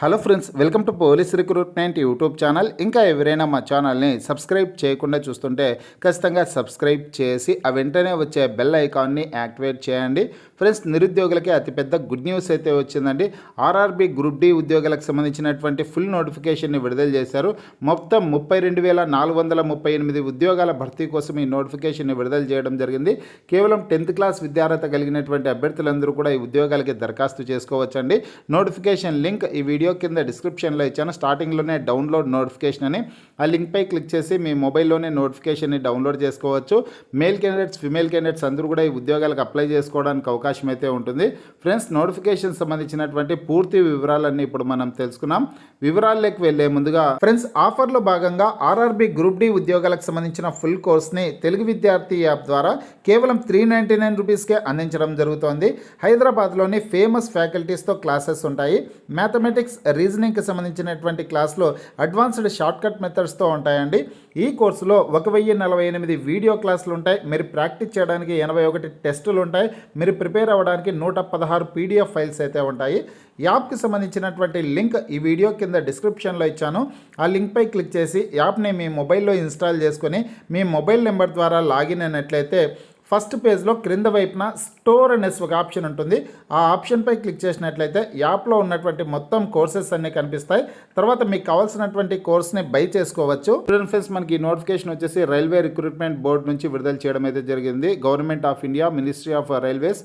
Hello friends, welcome to police recruitment YouTube channel. ఇంకా ఎవరైనా మా ఛానల్ని సబ్స్క్రైబ్ చేయకుండా చూస్తుంటే ఖచ్చితంగా సబ్స్క్రైబ్ చేసి ఆ వెంటనే వచ్చే బెల్ ఐకాన్ని యాక్టివేట్ చేయండి. ఫ్రెండ్స్, నిరుద్యోగులకి అతిపెద్ద గుడ్ న్యూస్ అయితే వచ్చిందండి. ఆర్ఆర్బీ గ్రూప్ డి ఉద్యోగులకు సంబంధించినటువంటి ఫుల్ నోటిఫికేషన్ని విడుదల చేశారు. మొత్తం 32,438 ఉద్యోగాల భర్తీ కోసం ఈ నోటిఫికేషన్ని విడుదల చేయడం జరిగింది. కేవలం 10th క్లాస్ విద్యార్హత కలిగినటువంటి అభ్యర్థులందరూ కూడా ఈ ఉద్యోగాలకి దరఖాస్తు చేసుకోవచ్చండి. నోటిఫికేషన్ లింక్ ఈ వీడియో కింద డిస్క్రిప్షన్లో ఇచ్చాను. స్టార్టింగ్లోనే డౌన్లోడ్ నోటిఫికేషన్ అని ఆ లింక్పై క్లిక్ చేసి మీ మొబైల్లోనే నోటిఫికేషన్ని డౌన్లోడ్ చేసుకోవచ్చు. మేల్ క్యాండిడేట్స్, ఫిమేల్ క్యాండిడేట్స్ అందరూ కూడా ఈ ఉద్యోగాలకు అప్లై చేసుకోవడానికి అవకాశం అయితే ఉంటుంది. ఫ్రెండ్స్, నోటిఫికేషన్ సంబంధించినటువంటి పూర్తి వివరాలన్నీ ఇప్పుడు మనం తెలుసుకున్నాం. వివరాల్లోకి వెళ్లే ముందుగా ఫ్రెండ్స్, ఆఫర్లో భాగంగా ఆర్ఆర్బీ గ్రూప్ డి ఉద్యోగాలకు సంబంధించిన ఫుల్ కోర్స్ని తెలుగు విద్యార్థి యాప్ ద్వారా కేవలం 399 రూపీస్కే అందించడం జరుగుతోంది. హైదరాబాద్లోని ఫేమస్ ఫ్యాకల్టీస్తో క్లాసెస్ ఉంటాయి. మ్యాథమెటిక్స్, రీజనింగ్కి సంబంధించినటువంటి క్లాస్లో అడ్వాన్స్డ్ షార్ట్కట్ మెథడ్స్తో ఉంటాయండి. ఈ కోర్సులో 1048 వీడియో క్లాసులు ఉంటాయి. మీరు ప్రాక్టీస్ చేయడానికి 81 టెస్టులు ఉంటాయి. మీరు ప్రిపేర్ అవ్వడానికి 116 పీడిఎఫ్ ఫైల్స్ అయితే ఉంటాయి. యాప్కి సంబంధించినటువంటి లింక్ ఈ వీడియో కింద డిస్క్రిప్షన్లో ఇచ్చాను. ఆ లింక్పై క్లిక్ చేసి యాప్ని మీ మొబైల్లో ఇన్స్టాల్ చేసుకొని మీ మొబైల్ నెంబర్ ద్వారా లాగిన్ అయినట్లయితే ఫస్ట్ పేజ్లో క్రింద వైపున స్టోర్ అనేసి ఒక ఆప్షన్ ఉంటుంది. ఆ ఆప్షన్పై క్లిక్ చేసినట్లయితే యాప్లో ఉన్నటువంటి మొత్తం కోర్సెస్ అన్నీ కనిపిస్తాయి. తర్వాత మీకు కావాల్సినటువంటి కోర్స్ని బై చేసుకోవచ్చు. ఫ్రెండ్స్, మనకి ఈ నోటిఫికేషన్ వచ్చేసి రైల్వే రిక్రూట్మెంట్ బోర్డు నుంచి విడుదల చేయడం అయితే జరిగింది. Government of India, ministry of railways,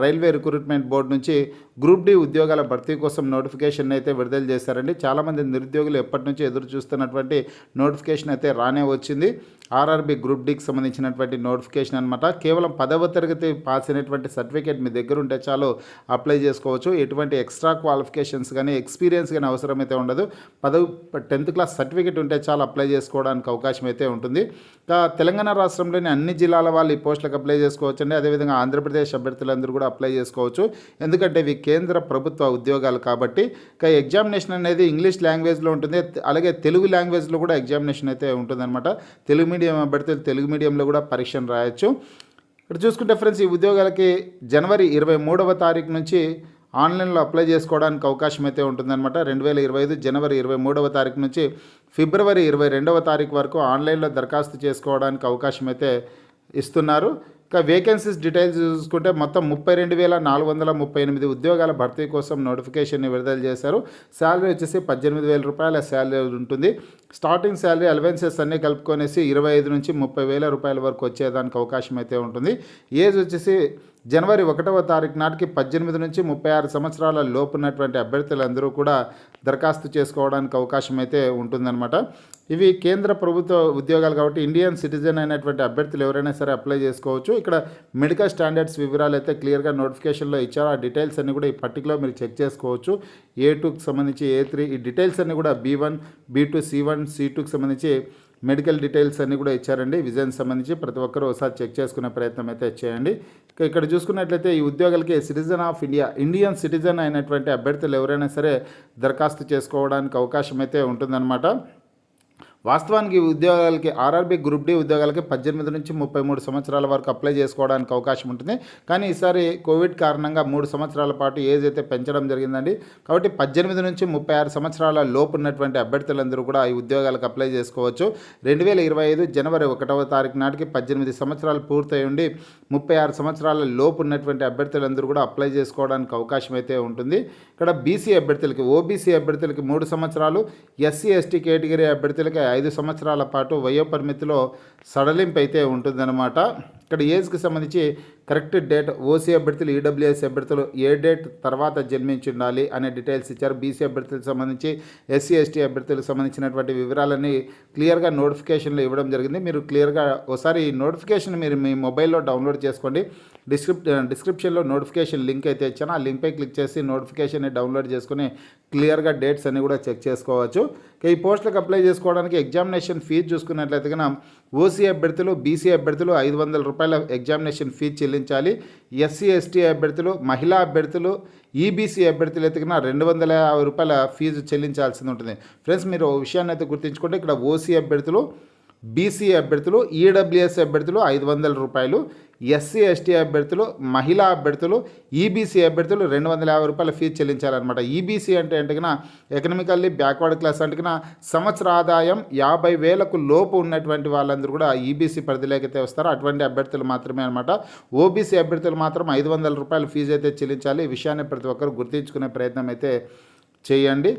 railway recruitment board నుంచి గ్రూప్ డి ఉద్యోగాల భర్తీ కోసం నోటిఫికేషన్ అయితే విడుదల చేశారండి. చాలామంది నిరుద్యోగులు ఎప్పటి నుంచి ఎదురు చూస్తున్నటువంటి నోటిఫికేషన్ అయితే రానే వచ్చింది. ఆర్ఆర్బీ గ్రూప్ డికి సంబంధించినటువంటి నోటిఫికేషన్ అనమాట. కేవలం 10వ తరగతి పాస్ అయినటువంటి సర్టిఫికేట్ మీ దగ్గర ఉంటే చాలు అప్లై చేసుకోవచ్చు. ఎటువంటి ఎక్స్ట్రా క్వాలిఫికేషన్స్ కానీ ఎక్స్పీరియన్స్ కానీ అవసరం అయితే ఉండదు. 10th క్లాస్ సర్టిఫికేట్ ఉంటే చాలు అప్లై చేసుకోవడానికి అవకాశం అయితే ఉంటుంది. తెలంగాణ రాష్ట్రంలోని అన్ని జిల్లాల వాళ్ళు ఈ పోస్టులకు అప్లై చేసుకోవచ్చు అండి. అదేవిధంగా ఆంధ్రప్రదేశ్ అభ్యర్థులందరూ కూడా అప్లై చేసుకోవచ్చు. ఎందుకంటే ఇవి కేంద్ర ప్రభుత్వ ఉద్యోగాలు కాబట్టి. ఎగ్జామినేషన్ అనేది ఇంగ్లీష్ లాంగ్వేజ్లో ఉంటుంది. అలాగే తెలుగు లాంగ్వేజ్లో కూడా ఎగ్జామినేషన్ అయితే ఉంటుందన్నమాట. తెలుగు మీడియం అభ్యర్థులు తెలుగు మీడియంలో కూడా పరీక్షను రాయొచ్చు. ఇక్కడ చూసుకుంటే ఫ్రెండ్స్, ఈ ఉద్యోగాలకి జనవరి 23వ తారీఖు నుంచి ఆన్లైన్లో అప్లై చేసుకోవడానికి అవకాశం అయితే ఉంటుందన్నమాట. 2025 జనవరి 23వ తారీఖు నుంచి ఫిబ్రవరి 22వ తారీఖు వరకు ఆన్లైన్లో దరఖాస్తు చేసుకోవడానికి అవకాశం అయితే ఇస్తున్నారు. వేకెన్సీస్ డీటెయిల్స్ చూసుకుంటే మొత్తం 32,438 ఉద్యోగాల భర్తీ కోసం నోటిఫికేషన్ని విడుదల చేశారు. శాలరీ వచ్చేసి 18,000 రూపాయల శాలరీ ఉంటుంది. స్టార్టింగ్ శాలరీ అలవెన్సెస్ అన్నీ కలుపుకొనేసి 25 నుంచి 30,000 రూపాయల వరకు వచ్చేదానికి అవకాశం అయితే ఉంటుంది. ఏజ్ వచ్చేసి జనవరి 1వ తారీఖు నాటికి 18 నుంచి 36 సంవత్సరాల లోపు ఉన్నటువంటి అభ్యర్థులందరూ కూడా దరఖాస్తు చేసుకోవడానికి అవకాశం అయితే ఉంటుందన్నమాట. ఇవి కేంద్ర ప్రభుత్వ ఉద్యోగాలు కాబట్టి ఇండియన్ సిటిజన్ అయినటువంటి అభ్యర్థులు ఎవరైనా సరే అప్లై చేసుకోవచ్చు. ఇక్కడ మెడికల్ స్టాండర్డ్స్ వివరాలు అయితే క్లియర్గా నోటిఫికేషన్లో ఇచ్చారు. ఆ డీటెయిల్స్ అన్నీ కూడా ఈ పర్టికులర్ మీరు చెక్ చేసుకోవచ్చు. A2కి సంబంధించి A3 ఈ డీటెయిల్స్ అన్నీ కూడా B1, B2, C1, C2కి సంబంధించి మెడికల్ డీటెయిల్స్ అన్నీ కూడా ఇచ్చారండి. విజన్ సంబంధించి ప్రతి ఒక్కరూ ఒకసారి చెక్ చేసుకునే ప్రయత్నం అయితే చేయండి. ఇక్కడ చూసుకున్నట్లయితే ఈ ఉద్యోగాలకి citizen of India, Indian citizen అయినటువంటి అభ్యర్థులు ఎవరైనా సరే దరఖాస్తు చేసుకోవడానికి అవకాశం అయితే ఉంటుందన్నమాట. వాస్తవానికి ఉద్యోగాలకి ఆర్ఆర్బీ గ్రూప్ డి ఉద్యోగాలకి 18 నుంచి 33 సంవత్సరాల వరకు అప్లై చేసుకోవడానికి అవకాశం ఉంటుంది. కానీ ఈసారి కోవిడ్ కారణంగా 3 సంవత్సరాల పాటు ఏజ్ అయితే పెంచడం జరిగిందండి. కాబట్టి 18 నుంచి 36 సంవత్సరాల లోపు ఉన్నటువంటి అభ్యర్థులందరూ కూడా ఈ ఉద్యోగాలకు అప్లై చేసుకోవచ్చు. 2025 జనవరి 1వ తారీఖు నాటికి 18 సంవత్సరాలు పూర్తయి ఉండి 36 సంవత్సరాల లోపు ఉన్నటువంటి అభ్యర్థులందరూ కూడా అప్లై చేసుకోవడానికి అవకాశం అయితే ఉంటుంది. ఇక్కడ బీసీ అభ్యర్థులకి, ఓబీసీ అభ్యర్థులకి 3 సంవత్సరాలు, ఎస్సీ ఎస్టీ కేటగిరీ అభ్యర్థులకి 5 సంవత్సరాల పాటు వయో పరిమితిలో సడలింపు అయితే ఉంటుందన్నమాట. ఇక్కడ ఏజ్కి సంబంధించి కరెక్ట్ డేట్ ఓసీ అభ్యర్థులు, ఈడబ్ల్యూఎస్ అభ్యర్థులు ఏ డేట్ తర్వాత జన్మించి ఉండాలి అనే డీటెయిల్స్ ఇచ్చారు. బీసీ అభ్యర్థులకు సంబంధించి, ఎస్సీ ఎస్టీ అభ్యర్థులకు సంబంధించినటువంటి వివరాలన్నీ క్లియర్గా నోటిఫికేషన్లో ఇవ్వడం జరిగింది. మీరు క్లియర్గా ఒకసారి ఈ నోటిఫికేషన్ మీరు మీ మొబైల్లో డౌన్లోడ్ చేసుకోండి. డిస్క్రిప్షన్లో నోటిఫికేషన్ లింక్ అయితే ఇచ్చాను. ఆ లింక్పై క్లిక్ చేసి నోటిఫికేషన్ని డౌన్లోడ్ చేసుకుని క్లియర్గా డేట్స్ అన్ని కూడా చెక్ చేసుకోవచ్చు. ఈ పోస్టులకు అప్లై చేసుకోవడానికి ఎగ్జామినేషన్ ఫీజు చూసుకున్నట్లయితే కన్నా ఓసీ అభ్యర్థులు, బీసీ అభ్యర్థులు 500 రూపాయల ఎగ్జామినేషన్ ఫీజు చెల్లించాలి. ఎస్సీ ఎస్టీ అభ్యర్థులు, మహిళా అభ్యర్థులు, ఈబీసీ అభ్యర్థులు అయితే కన్నా 250 రూపాయల ఫీజు చెల్లించాల్సి ఉంటుంది. ఫ్రెండ్స్, మీరు విషయాన్ని అయితే గుర్తుంచుకోండి. ఇక్కడ ఓసీ అభ్యర్థులు బీసీ అభ్యర్థులు, ఈడబ్ల్యూఎస్ అభ్యర్థులు 500 రూపాయలు, ఎస్సీ ఎస్టీ అభ్యర్థులు, మహిళా అభ్యర్థులు, ఈబీసీ అభ్యర్థులు 250 రూపాయల ఫీజు చెల్లించాలన్నమాట. ఈబీసీ అంటే ఏంటకినా ఎకనామికల్లీ బ్యాక్వర్డ్ క్లాస్ అంటకినా సంవత్సర ఆదాయం 50,000కు లోపు ఉన్నటువంటి వాళ్ళందరూ కూడా ఈబీసీ పరిధిలోకి అయితే వస్తారు. అటువంటి అభ్యర్థులు మాత్రమే అనమాట. ఓబీసీ అభ్యర్థులు మాత్రం 500 రూపాయల ఫీజు అయితే చెల్లించాలి. ఈ విషయాన్ని ప్రతి ఒక్కరు గుర్తించుకునే ప్రయత్నం అయితే చేయండి.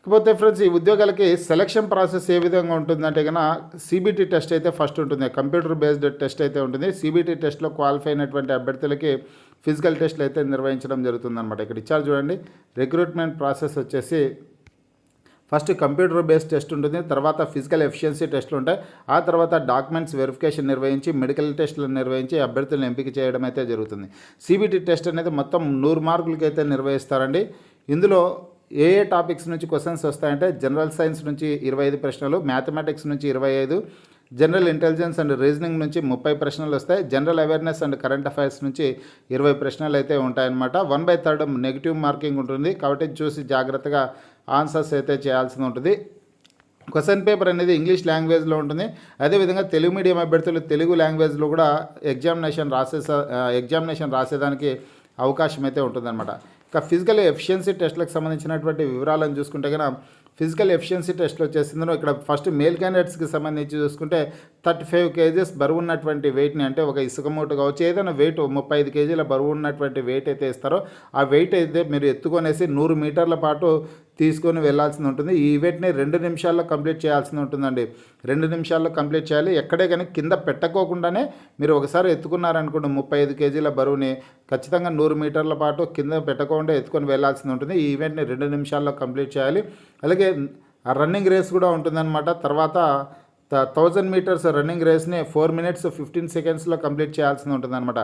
ఇకపోతే ఫ్రెండ్స్, ఈ ఉద్యోగాలకి సెలక్షన్ ప్రాసెస్ ఏ విధంగా ఉంటుందంటే కన్నా సిబిటి టెస్ట్ అయితే ఫస్ట్ ఉంటుంది. కంప్యూటర్ బేస్డ్ టెస్ట్ అయితే ఉంటుంది. సిబిటి టెస్ట్లో క్వాలిఫై అయినటువంటి అభ్యర్థులకి ఫిజికల్ టెస్ట్లు అయితే నిర్వహించడం జరుగుతుందన్నమాట. ఇక్కడ ఇచ్చారు చూడండి. రిక్రూట్మెంట్ ప్రాసెస్ వచ్చేసి ఫస్ట్ కంప్యూటర్ బేస్డ్ టెస్ట్ ఉంటుంది, తర్వాత ఫిజికల్ ఎఫిషియన్సీ టెస్ట్లు ఉంటాయి, ఆ తర్వాత డాక్యుమెంట్స్ వెరిఫికేషన్ నిర్వహించి మెడికల్ టెస్టులు నిర్వహించి అభ్యర్థులను ఎంపిక చేయడం అయితే జరుగుతుంది. సిబిటి టెస్ట్ అనేది మొత్తం 100 మార్కులకి అయితే నిర్వహిస్తారండి. ఇందులో ఏ టాపిక్స్ నుంచి క్వశ్చన్స్ వస్తాయంటే జనరల్ సైన్స్ నుంచి 25 ప్రశ్నలు, మ్యాథమెటిక్స్ నుంచి 25, జనరల్ ఇంటెలిజెన్స్ అండ్ రీజనింగ్ నుంచి 30 ప్రశ్నలు వస్తాయి, general awareness and current affairs నుంచి 20 ప్రశ్నలు అయితే ఉంటాయన్నమాట. 1/3 నెగిటివ్ మార్కింగ్ ఉంటుంది, కాబట్టి చూసి జాగ్రత్తగా ఆన్సర్స్ అయితే చేయాల్సి ఉంటుంది. క్వశ్చన్ పేపర్ అనేది ఇంగ్లీష్ లాంగ్వేజ్లో ఉంటుంది. అదేవిధంగా తెలుగు మీడియం అభ్యర్థులు తెలుగు లాంగ్వేజ్లో కూడా ఎగ్జామినేషన్ రాసేదానికి అవకాశం అయితే ఉంటుందన్నమాట. ఇక ఫిజికల్ ఎఫిషియన్సీ టెస్ట్లకు సంబంధించినటువంటి వివరాలను చూసుకుంటే కనుక ఫిజికల్ ఎఫిషియన్సీ టెస్ట్లో వచ్చేసిందో ఇక్కడ ఫస్ట్ మేల్ క్యాండిడేట్స్కి సంబంధించి చూసుకుంటే 35 kgs బరువు ఉన్నటువంటి వెయిట్ని, అంటే ఒక ఇసుక మూట కావచ్చు, ఏదైనా వెయిట్ 35 kgల బరువు ఉన్నటువంటి వెయిట్ అయితే ఇస్తారో ఆ వెయిట్ అయితే మీరు ఎత్తుకొనేసి 100 మీటర్ల పాటు తీసుకొని వెళ్ళాల్సి ఉంటుంది. ఈ ఈవెంట్ని 2 నిమిషాల్లో కంప్లీట్ చేయాల్సి ఉంటుందండి. 2 నిమిషాల్లో కంప్లీట్ చేయాలి. ఎక్కడే కానీ కింద పెట్టకోకుండానే మీరు ఒకసారి ఎత్తుకున్నారనుకోండి 35 kgల బరువుని ఖచ్చితంగా 100 మీటర్ల పాటు కింద పెట్టకుండా ఎత్తుకొని వెళ్ళాల్సి ఉంటుంది. ఈ ఈవెంట్ని 2 నిమిషాల్లో కంప్లీట్ చేయాలి. అలాగే రన్నింగ్ రేస్ కూడా ఉంటుందన్నమాట. తర్వాత 1000 మీటర్స్ రన్నింగ్ రేస్ని 4 minutes 15 secondsలో కంప్లీట్ చేయాల్సి ఉంటుందన్నమాట.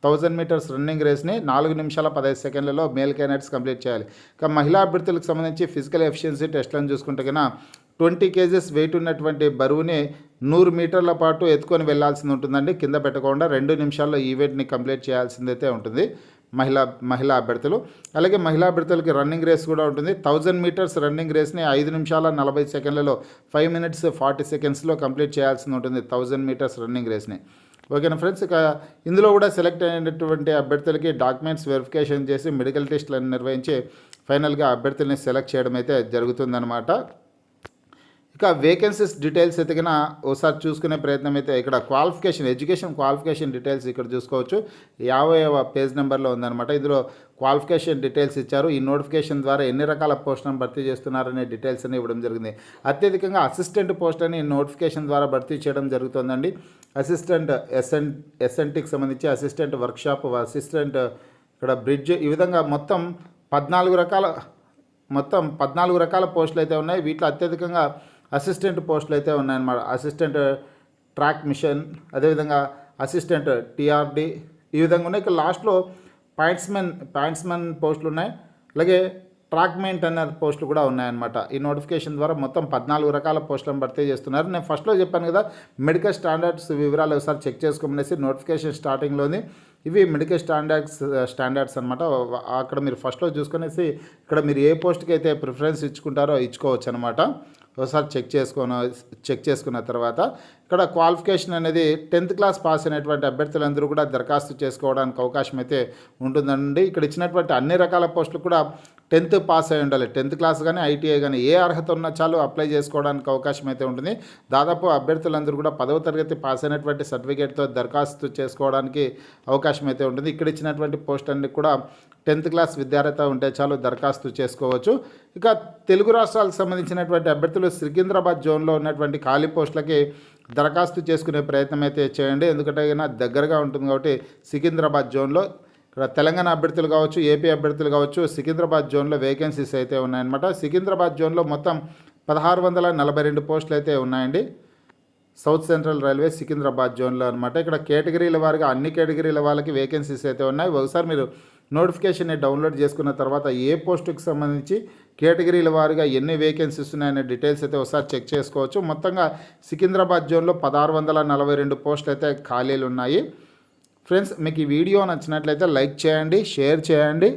1000 మీటర్స్ రన్నింగ్ రేస్ని 4 నిమిషాల 15 సెకండ్లలో మేల్ క్యాండిడేట్స్ కంప్లీట్ చేయాలి. ఇక మహిళా అభ్యర్థులకు సంబంధించి ఫిజికల్ ఎఫిషియన్సీ టెస్ట్లను చూసుకుంటే కన్నా 20 kgs వెయిట్ ఉన్నటువంటి బరువుని 100 మీటర్ల పాటు ఎత్తుకొని వెళ్లాల్సి ఉంటుందండి. కింద పెట్టకుండా 2 నిమిషాల్లో ఈవెంట్ని కంప్లీట్ చేయాల్సిందైతే ఉంటుంది మహిళా అభ్యర్థులు. అలాగే మహిళా అభ్యర్థులకి రన్నింగ్ రేస్ కూడా ఉంటుంది. 1000 మీటర్స్ రన్నింగ్ రేస్ని 5 నిమిషాల 40 సెకండ్లలో 5 minutes 40 secondsలో కంప్లీట్ చేయాల్సి ఉంటుంది 1000 మీటర్స్ రన్నింగ్ రేస్ని. ఓకేనా ఫ్రెండ్స్, ఇక ఇందులో కూడా సెలెక్ట్ అయినటువంటి అభ్యర్థులకి డాక్యుమెంట్స్ వెరిఫికేషన్ చేసి మెడికల్ టెస్టులను నిర్వహించి ఫైనల్గా అభ్యర్థుల్ని సెలెక్ట్ చేయడం అయితే జరుగుతుందన్నమాట. ఇక వేకెన్సీస్ డీటెయిల్స్ అయితే కన్నా ఒకసారి చూసుకునే ప్రయత్నం అయితే ఇక్కడ ఎడ్యుకేషన్ క్వాలిఫికేషన్ డీటెయిల్స్ ఇక్కడ చూసుకోవచ్చు. 50వ పేజ్ నెంబర్లో ఉందన్నమాట. ఇందులో క్వాలిఫికేషన్ డీటెయిల్స్ ఇచ్చారు. ఈ నోటిఫికేషన్ ద్వారా ఎన్ని రకాల పోస్టులను భర్తీ చేస్తున్నారనే డీటెయిల్స్ అని ఇవ్వడం జరిగింది. అత్యధికంగా అసిస్టెంట్ పోస్ట్ అని నోటిఫికేషన్ ద్వారా భర్తీ చేయడం జరుగుతుందండి. అసిస్టెంట్ ఎస్ఎన్టీకి సంబంధించి అసిస్టెంట్ వర్క్షాప్, అసిస్టెంట్ ఇక్కడ బ్రిడ్జ్, ఈ విధంగా మొత్తం 14 రకాల పోస్టులు అయితే ఉన్నాయి. వీటిలో అత్యధికంగా అసిస్టెంట్ పోస్టులు అయితే ఉన్నాయన్నమాట. అసిస్టెంట్ ట్రాక్ మిషన్, అదేవిధంగా అసిస్టెంట్ టీఆర్డి, ఈ విధంగా ఉన్నాయి. ఇక్కడ లాస్ట్లో పాయింట్స్మెన్ పోస్టులు ఉన్నాయి. అలాగే ట్రాక్ మెయింటైనర్ పోస్టులు కూడా ఉన్నాయన్నమాట. ఈ నోటిఫికేషన్ ద్వారా మొత్తం 14 రకాల పోస్టులను భర్తీ చేస్తున్నారు. నేను ఫస్ట్లో చెప్పాను కదా, మెడికల్ స్టాండర్డ్స్ వివరాలు ఒకసారి చెక్ చేసుకోమనేసి నోటిఫికేషన్ స్టార్టింగ్లోని ఇవి మెడికల్ స్టాండర్డ్స్ అనమాట. అక్కడ మీరు ఫస్ట్లో చూసుకునేసి ఇక్కడ మీరు ఏ పోస్ట్కి అయితే ప్రిఫరెన్స్ ఇచ్చుకుంటారో ఇచ్చుకోవచ్చు అనమాట. ఒకసారి చెక్ చేసుకున్న తర్వాత ఇక్కడ క్వాలిఫికేషన్ అనేది 10th క్లాస్ పాస్ అయినటువంటి అభ్యర్థులందరూ కూడా దరఖాస్తు చేసుకోవడానికి అవకాశం అయితే ఉంటుందండి. ఇక్కడ ఇచ్చినటువంటి అన్ని రకాల పోస్టులు కూడా 10th పాస్ అయి ఉండాలి. 10th క్లాస్ కానీ ఐటీఐ కానీ ఏ అర్హత ఉన్నా చాలు అప్లై చేసుకోవడానికి అవకాశం అయితే ఉంటుంది. దాదాపు అభ్యర్థులందరూ కూడా 10వ తరగతి పాస్ అయినటువంటి సర్టిఫికేట్తో దరఖాస్తు చేసుకోవడానికి అవకాశం అయితే ఉంటుంది. ఇక్కడ ఇచ్చినటువంటి పోస్ట్ అన్ని కూడా 10th క్లాస్ విద్యార్హత ఉంటే చాలు దరఖాస్తు చేసుకోవచ్చు. ఇక తెలుగు రాష్ట్రాలకు సంబంధించినటువంటి అభ్యర్థులు సికింద్రాబాద్ జోన్లో ఉన్నటువంటి ఖాళీ పోస్టులకి దరఖాస్తు చేసుకునే ప్రయత్నం అయితే చేయండి. ఎందుకంటే దగ్గరగా ఉంటుంది కాబట్టి సికింద్రాబాద్ జోన్లో ఇక్కడ తెలంగాణ అభ్యర్థులు కావచ్చు, ఏపీ అభ్యర్థులు కావచ్చు, సికింద్రాబాద్ జోన్లో వేకెన్సీస్ అయితే ఉన్నాయన్నమాట. సికింద్రాబాద్ జోన్లో మొత్తం 1642 పోస్టులు అయితే ఉన్నాయండి. సౌత్ సెంట్రల్ రైల్వే సికింద్రాబాద్ జోన్లో అనమాట. ఇక్కడ కేటగిరీల వారిగా అన్ని కేటగిరీల వాళ్ళకి వేకెన్సీస్ అయితే ఉన్నాయి. ఒకసారి మీరు నోటిఫికేషన్ని డౌన్లోడ్ చేసుకున్న తర్వాత ఏ పోస్టుకి సంబంధించి కేటగిరీల వారిగా ఎన్ని వేకెన్సీస్ ఉన్నాయనే డీటెయిల్స్ అయితే ఒకసారి చెక్ చేసుకోవచ్చు. మొత్తంగా సికింద్రాబాద్ జోన్లో 1642 పోస్టులు అయితే ఖాళీలు ఉన్నాయి. ఫ్రెండ్స్, మీకు ఈ వీడియో నచ్చినట్లయితే లైక్ చేయండి, షేర్ చేయండి.